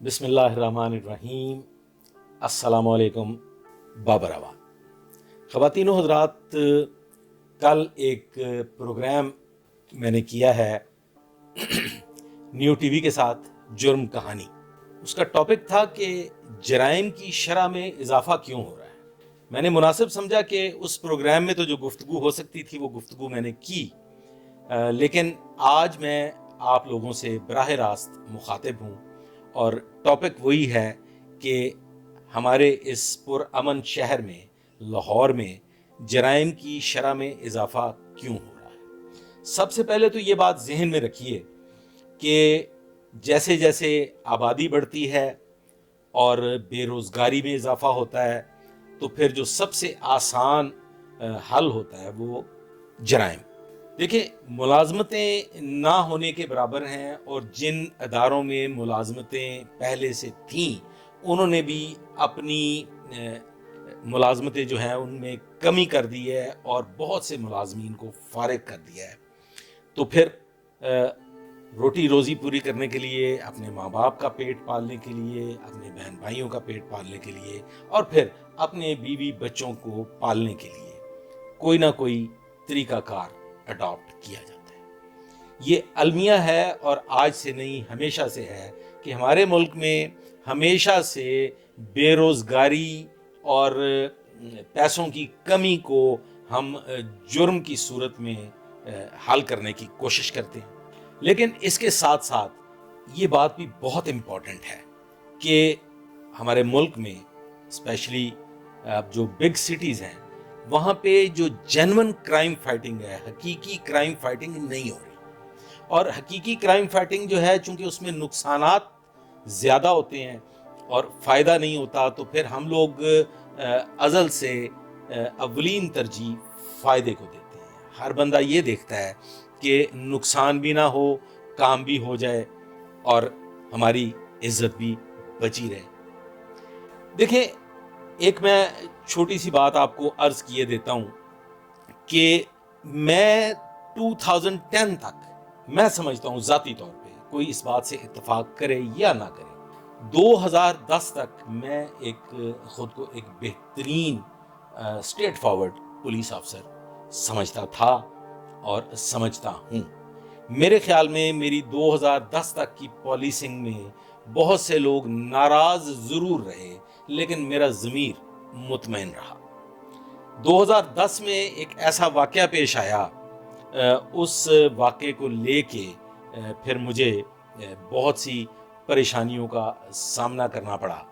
बिस्मिल्लाहिर्रहमानिर्रहीम। अस्सलामु अलैकुम बाबरवा। ख़वातीन व हज़रात, कल एक प्रोग्राम मैंने किया है न्यू टीवी के साथ, जुर्म कहानी। उसका टॉपिक था कि जराइम की शरह में इजाफा क्यों हो रहा है। मैंने मुनासिब समझा कि उस प्रोग्राम में तो जो गुफ्तगू हो सकती थी वो गुफ्तगू मैंने की, लेकिन आज मैं आप लोगों से बराह रास्त मुखातिब हूँ और टॉपिक वही है कि हमारे इस पुरअमन शहर में, लाहौर में, जराइम की शरह में इजाफा क्यों हो रहा है। सबसे पहले तो ये बात जहन में रखिए कि जैसे जैसे आबादी बढ़ती है और बेरोज़गारी में इजाफा होता है, तो फिर जो सबसे आसान हल होता है वो जराइम। देखिए, मुलाजमतें ना होने के बराबर हैं और जिन अदारों में मुलाजमतें पहले से थीं उन्होंने भी अपनी मुलाजमतें जो हैं उनमें कमी कर दी है और बहुत से मुलाजमीन को फारिग कर दिया है। तो फिर रोटी रोज़ी पूरी करने के लिए, अपने माँ बाप का पेट पालने के लिए, अपने बहन भाइयों का पेट पालने के लिए और फिर अपने बीवी बच्चों को पालने के लिए कोई ना कोई तरीकाकार अडॉप्ट किया जाता है। ये अलमिया है और आज से नहीं, हमेशा से है कि हमारे मुल्क में हमेशा से बेरोजगारी और पैसों की कमी को हम जुर्म की सूरत में हल करने की कोशिश करते हैं। लेकिन इसके साथ साथ ये बात भी बहुत इम्पोर्टेंट है कि हमारे मुल्क में स्पेशली जो बिग सिटीज़ हैं वहाँ पे जो जेन्युइन क्राइम फाइटिंग है, हकीकी क्राइम फाइटिंग नहीं हो रही। और हकीकी क्राइम फाइटिंग जो है, चूंकि उसमें नुकसानात ज़्यादा होते हैं और फ़ायदा नहीं होता, तो फिर हम लोग अज़ल से अवलीन तरजीह फ़ायदे को देते हैं। हर बंदा ये देखता है कि नुकसान भी ना हो, काम भी हो जाए और हमारी इज्जत भी बची रहे। देखिए, एक मैं छोटी सी बात आपको अर्ज किए देता हूं कि मैं 2010 तक, मैं समझता हूं जाती तौर पे, कोई इस बात से इत्तेफाक करे या ना करे, 2010 तक मैं खुद को एक बेहतरीन स्ट्रेट फॉरवर्ड पुलिस ऑफिसर समझता था और समझता हूं। मेरे ख्याल में मेरी 2010 तक की पॉलिसिंग में बहुत से लोग नाराज जरूर रहे, लेकिन मेरा ज़मीर मुतमईन रहा। 2010 में एक ऐसा वाक़या पेश आया, उस वाक़े को लेके फिर मुझे बहुत सी परेशानियों का सामना करना पड़ा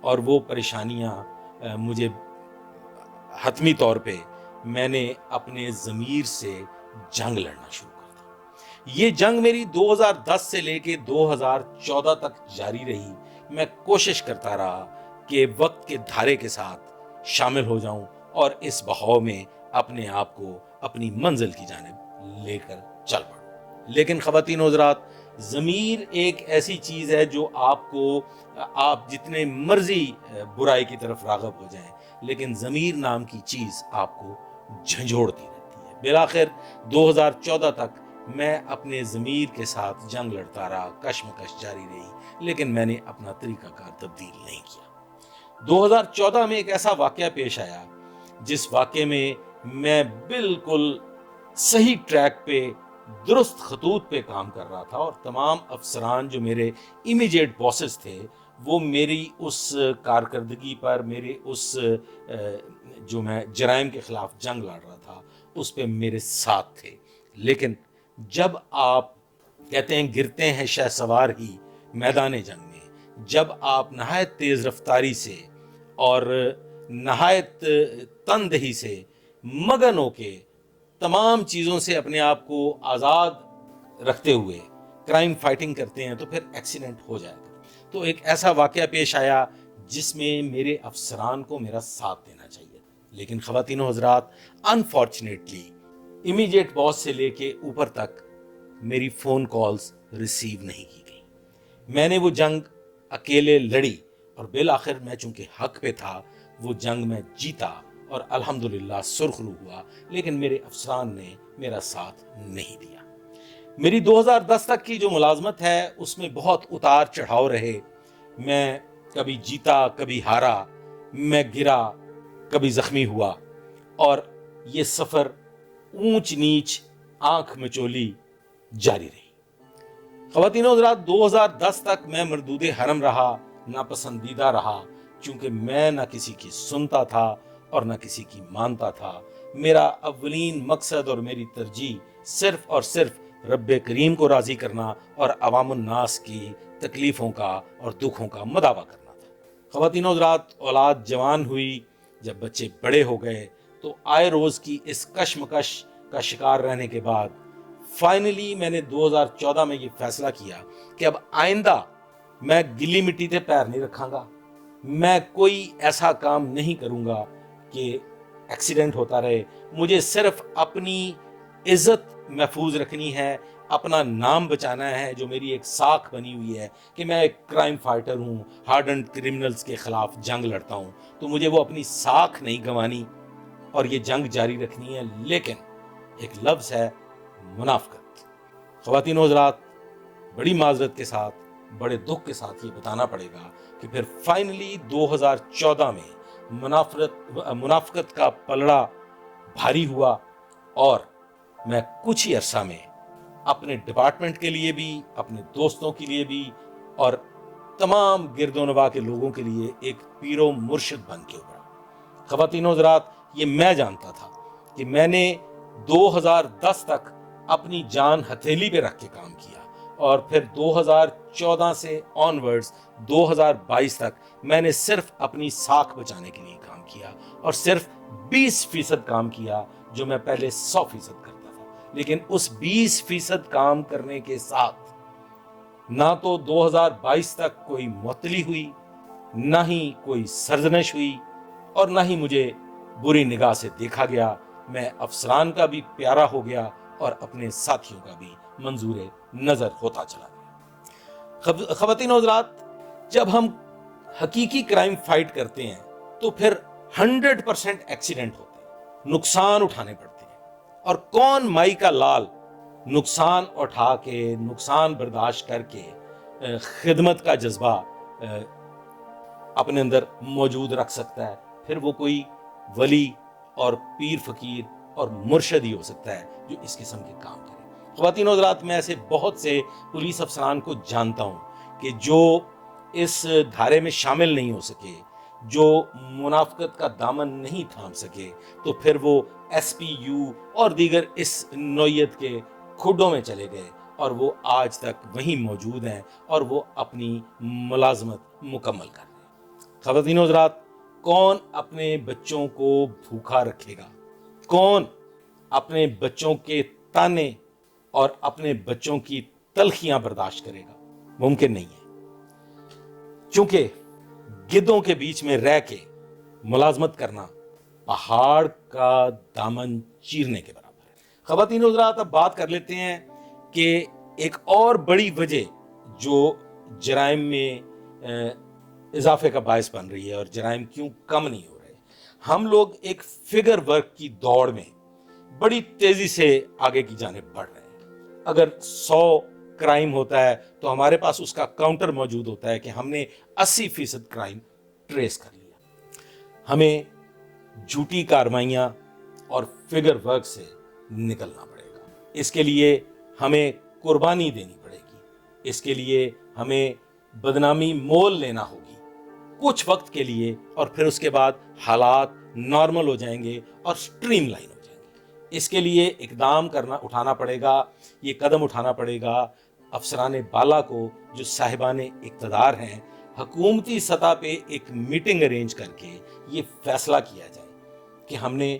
और वो परेशानियां मुझे हतमी तौर पे, मैंने अपने ज़मीर से जंग लड़ना शुरू कर दिया। ये जंग मेरी 2010 से लेके 2014 तक जारी रही। मैं कोशिश करता रहा कि वक्त के धारे के साथ शामिल हो जाऊं और इस बहाव में अपने आप को अपनी मंजिल की जानिब लेकर चल पड़ूं। लेकिन ख़वातीन व हज़रात, ज़मीर एक ऐसी चीज़ है जो आपको, आप जितने मर्जी बुराई की तरफ राग़ब हो जाएं, लेकिन ज़मीर नाम की चीज़ आपको झंझोड़ती रहती है। बिलाखिर 2014 तक मैं अपने ज़मीर के साथ जंग लड़ता रहा, कश्मकश जारी रही, लेकिन मैंने अपना तरीक़ाकार तब्दील नहीं किया। 2014 में एक ऐसा वाक़या पेश आया जिस वाक़े में मैं बिल्कुल सही ट्रैक पे, दुरुस्त खतूत पे काम कर रहा था और तमाम अफसरान जो मेरे इमीडिएट बॉसेस थे वो मेरी उस कारकर्दगी पर, मेरे उस जो मैं जराइम के ख़िलाफ़ जंग लड़ रहा था उस पे मेरे साथ थे। लेकिन जब आप कहते हैं गिरते हैं शहसवार ही मैदान जंग में, जब आप नहायत तेज़ रफ्तारी से और नहायत तनदही से मगन होके तमाम चीज़ों से अपने आप को आज़ाद रखते हुए क्राइम फाइटिंग करते हैं, तो फिर एक्सीडेंट हो जाएगा। तो एक ऐसा वाक़या पेश आया जिसमें मेरे अफसरान को मेरा साथ देना चाहिए, लेकिन ख़वातीन व हज़रात, अनफॉर्चुनेटली इमीडिएट बॉस से लेके ऊपर तक मेरी फ़ोन कॉल्स रिसीव नहीं की गई। मैंने वो जंग अकेले लड़ी और बिल आखिर मैं चूंकि हक पे था, वो जंग में जीता और अल्हम्दुलिल्लाह सुरखरू हुआ, लेकिन मेरे अफसरान ने मेरा साथ नहीं दिया। मेरी 2010 तक की जो मुलाजमत है उसमें बहुत उतार चढ़ाव रहे میں کبھی جیتا کبھی ہارا، میں گرا کبھی زخمی ہوا، اور یہ سفر اونچ نیچ آنکھ مچولی جاری رہی۔ خواتین و حضرات، 2010 تک میں مردود حرم رہا، ناپسندیدہ رہا، چونکہ میں نہ کسی کی سنتا تھا اور نہ کسی کی مانتا تھا۔ میرا اولین مقصد اور میری ترجیح صرف اور صرف رب کریم کو راضی کرنا اور عوام الناس کی تکلیفوں کا اور دکھوں کا مداوع کرنا تھا۔ خواتین و حضرات، اولاد جوان ہوئی، جب بچے بڑے ہو گئے تو آئے روز کی اس کشمکش کا شکار رہنے کے بعد فائنلی میں نے 2014 میں یہ فیصلہ کیا کہ اب آئندہ میں گلی مٹی تے پیر نہیں رکھاں گا، میں کوئی ایسا کام نہیں کروں گا کہ ایکسیڈنٹ ہوتا رہے۔ مجھے صرف اپنی عزت محفوظ رکھنی ہے، اپنا نام بچانا ہے، جو میری ایک ساکھ بنی ہوئی ہے کہ میں ایک کرائم فائٹر ہوں، ہارڈنڈ کرمنلز کے خلاف جنگ لڑتا ہوں، تو مجھے وہ اپنی ساکھ نہیں گنوانی اور یہ جنگ جاری رکھنی ہے۔ لیکن ایک لفظ ہے منافقت۔ خواتین و حضرات، بڑی معذرت کے ساتھ، بڑے دکھ کے ساتھ یہ بتانا پڑے گا کہ پھر فائنلی 2014 میں منافقت کا پلڑا بھاری ہوا، اور میں کچھ ہی عرصہ میں اپنے ڈپارٹمنٹ کے لیے بھی، اپنے دوستوں کے لیے بھی، اور تمام گرد و نواح کے لوگوں کے لیے ایک پیر و مرشد بن کے ابھرا۔ خواتین و حضرات، یہ میں جانتا تھا کہ میں نے 2010 تک اپنی جان ہتھیلی پہ رکھ کے کام کیا، اور پھر 2014 سے آنورڈز 2022 تک میں نے صرف اپنی ساکھ بچانے کے لیے کام کیا، اور صرف 20% کام کیا جو میں پہلے 100% کرتا تھا۔ لیکن اس 20% کام کرنے کے ساتھ نہ تو 2022 تک کوئی معطلی ہوئی، نہ ہی کوئی سرزنش ہوئی، اور نہ ہی مجھے بری نگاہ سے دیکھا گیا۔ میں افسران کا بھی پیارا ہو گیا اور اپنے ساتھیوں کا بھی منظور نظر ہوتا چلا گیا۔ خواتین و حضرات، جب ہم حقیقی کرائم فائٹ کرتے ہیں تو پھر 100% ایکسیڈنٹ ہوتے ہیں، نقصان اٹھانے پڑتے ہیں، اور کون مائی کا لال نقصان اٹھا کے، نقصان برداشت کر کے خدمت کا جذبہ اپنے اندر موجود رکھ سکتا ہے؟ پھر وہ کوئی ولی اور پیر فقیر اور مرشد ہی ہو سکتا ہے جو اس قسم کے کام کرے۔ خواتین و حضرات، میں ایسے بہت سے پولیس افسران کو جانتا ہوں کہ جو اس دھارے میں شامل نہیں ہو سکے، جو منافقت کا دامن نہیں تھام سکے، تو پھر وہ ایس پی یو اور دیگر اس نوعیت کے کھڈوں میں چلے گئے، اور وہ آج تک وہیں موجود ہیں اور وہ اپنی ملازمت مکمل کر رہے ہیں۔ خواتین و حضرات، کون اپنے بچوں کو بھوکا رکھے گا؟ کون اپنے بچوں کے تانے اور اپنے بچوں کی تلخیاں برداشت کرے گا؟ ممکن نہیں ہے، چونکہ گدوں کے بیچ میں رہ کے ملازمت کرنا پہاڑ کا دامن چیرنے کے برابر ہے۔ خواتین و حضرات، اب بات کر لیتے ہیں کہ ایک اور بڑی وجہ جو جرائم میں اضافے کا باعث بن رہی ہے اور جرائم کیوں کم نہیں ہو رہے۔ ہم لوگ ایک فگر ورک کی دوڑ میں بڑی تیزی سے آگے کی جانب بڑھ رہے ہیں۔ اگر 100 کرائم ہوتا ہے تو ہمارے پاس اس کا کاؤنٹر موجود ہوتا ہے کہ ہم نے 80% کرائم ٹریس کر لیا۔ ہمیں جھوٹی کارروائیاں اور فگر ورک سے نکلنا پڑے گا۔ اس کے لیے ہمیں قربانی دینی پڑے گی، اس کے لیے ہمیں بدنامی مول لینا ہوگی کچھ وقت کے لیے، اور پھر اس کے بعد حالات نارمل ہو جائیں گے اور سٹریم لائن ہو جائیں گے۔ اس کے لیے اقدام اٹھانا پڑے گا، یہ قدم اٹھانا پڑے گا افسران بالا کو جو صاحبان اقتدار ہیں۔ حکومتی سطح پہ ایک میٹنگ ارینج کر کے یہ فیصلہ کیا جائے کہ ہم نے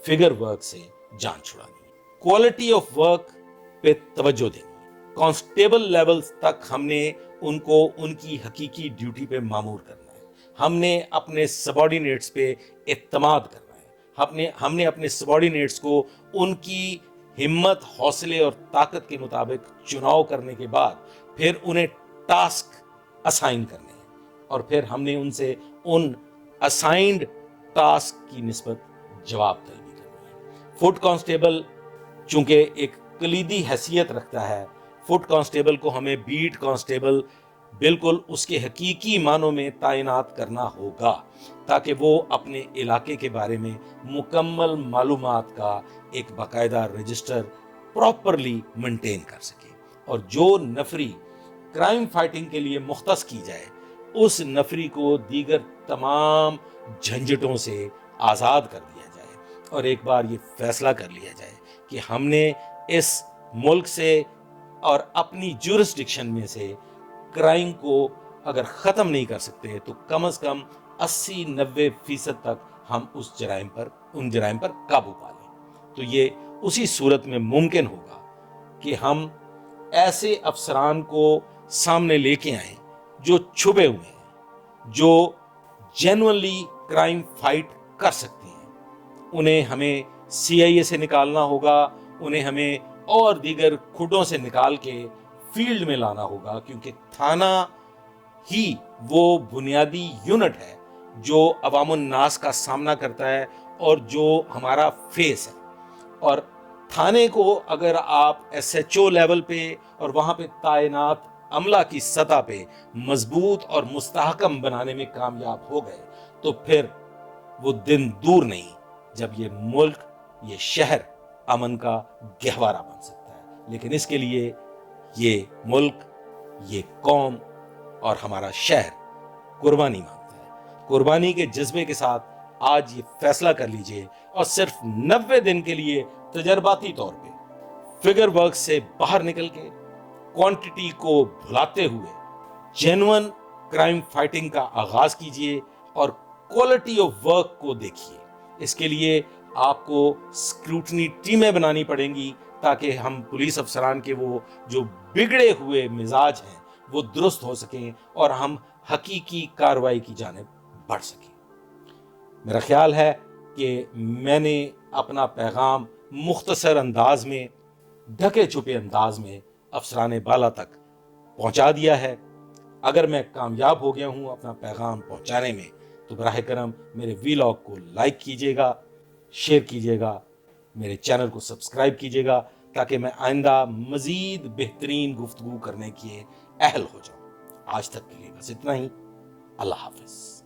فگر ورک سے جان چھڑانی ہے، کوالٹی آف ورک پہ توجہ دینی ہے، کانسٹیبل لیول تک ہم نے ان کو ان کی حقیقی ڈیوٹی پہ مامور کرنا ہے، ہم نے اپنے سبارڈینیٹس پہ اعتماد کرنا ہے، ہم نے اپنے سبارڈینیٹس کو ان کی ہمت، حوصلے اور طاقت کے مطابق چناؤ کرنے کے بعد پھر انہیں ٹاسک اسائن کرنے ہیں، اور پھر ہم نے ان سے ان اسائنڈ ٹاسک کی نسبت جواب طلبی کرنی ہے۔ فوٹ کانسٹیبل چونکہ ایک کلیدی حیثیت رکھتا ہے، فوٹ کانسٹیبل کو ہمیں بیٹ کانسٹیبل بالکل उसके हकीकी मानों में तैनात करना होगा, ताकि वो अपने इलाके के बारे में मुकम्मल मालूमात का एक बाकायदा रजिस्टर प्रॉपरली मेंटेन कर सके। और जो नफरी क्राइम फाइटिंग के लिए मुख्तस की जाए, उस नफरी को दीगर तमाम झंझटों से आज़ाद कर दिया जाए, और एक बार ये फैसला कर लिया जाए कि हमने इस मुल्क से और अपनी जुरिस्डिक्शन में से क्राइम को अगर ख़त्म नहीं कर सकते तो कम से कम 80-90% तक हम उन जराइम पर काबू पा लें। तो ये उसी सूरत में मुमकिन होगा कि हम ऐसे अफसरान को सामने लेके आए जो छुपे हुए हैं, जो जेन्युइनली क्राइम फाइट कर सकते हैं। उन्हें हमें CIA से निकालना होगा, उन्हें हमें और दीगर खुडों से निकाल के फील्ड में लाना होगा, क्योंकि थाना ही वो बुनियादी यूनिट है जो अवामुन नास का सामना करता है और जो हमारा फेस है। और थाने को अगर आप SHO लेवल पे और वहाँ पे तैनात अमला की सतह पे मजबूत और मुस्तहकम बनाने में कामयाब हो गए, तो फिर वो दिन दूर नहीं जब ये मुल्क, ये शहर अमन का गहवारा बन सकता है। लेकिन इसके लिए ये मुल्क, ये कौम और हमारा शहर कुर्बानी मांगता है। कुर्बानी के जज्बे के साथ आज ये फैसला कर लीजिए और सिर्फ 90 दिन के लिए तजर्बाती तौर पे फिगर वर्क से बाहर निकल के क्वांटिटी को भुलाते हुए जेन्युइन क्राइम फाइटिंग का आगाज कीजिए और क्वालिटी ऑफ वर्क को देखिए। इसके लिए आपको स्क्रूटनी टीमें बनानी पड़ेंगी, ताकि हम पुलिस अफसरान के वो जो बिगड़े हुए मिजाज हैं वो दुरुस्त हो सकें और हम हकीकी कार्रवाई की जानिब बढ़ सकें। मेरा ख्याल है कि मैंने अपना पैगाम मुख्तसर अंदाज में, ढके छुपे अंदाज में अफसरान बाला तक पहुंचा दिया है। अगर मैं कामयाब हो गया हूं अपना पैगाम पहुंचाने में, तो बराह करम मेरे वीलॉग को लाइक कीजिएगा, शेयर कीजिएगा, मेरे चैनल को सब्सक्राइब कीजिएगा, ताकि मैं आइंदा मजीद बेहतरीन गुफ्तगू करने के अहल हो जाऊं। आज तक के लिए बस इतना ही। अल्लाह हाफिज।